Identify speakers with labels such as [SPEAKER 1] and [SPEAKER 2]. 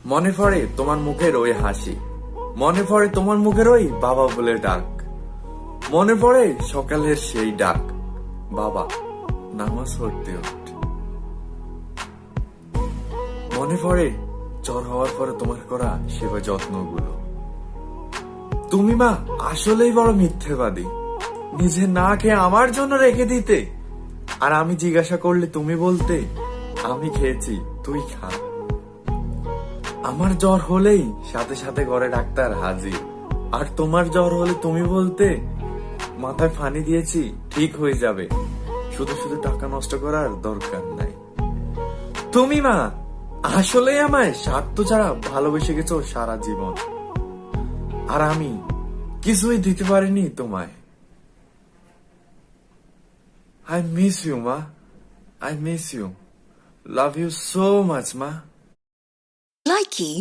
[SPEAKER 1] মনে পড়ে তোমার মুখের ওই হাসি, মনে পড়ে তোমার মুখের ওই বাবা বলে ডাক, মনে পড়ে সকালের সেই ডাক, বাবা নামাজ পড়তে ওঠ। মনে পড়ে জ্বর হওয়ার পরে তোমার করা সেবা যত্নগুলো। তুমি মা আসলেই বড় মিথ্যেবাদী, নিজে না খেয়ে আমার জন্য রেখে দিতে, আর আমি জিজ্ঞাসা করলে তুমি বলতে আমি খেয়েছি তুই খা। আমার জ্বর হলেই সাথে সাথে ঘরে ডাক্তার হাজির, আর তোমার জ্বর হলে তুমি বলতে মাথায় ফানি দিয়েছি ঠিক হয়ে যাবে, শুধু শুধু টাকা নষ্ট করার দরকার নাই। তুমি মা আসলে আমায় স্বার্থ ছাড়া ভালোবেসে গেছো সারা জীবন, আর আমি কিছুই দিতে পারিনি তোমায়। I miss you, ma. I miss you. Love you so much, ma.
[SPEAKER 2] Likey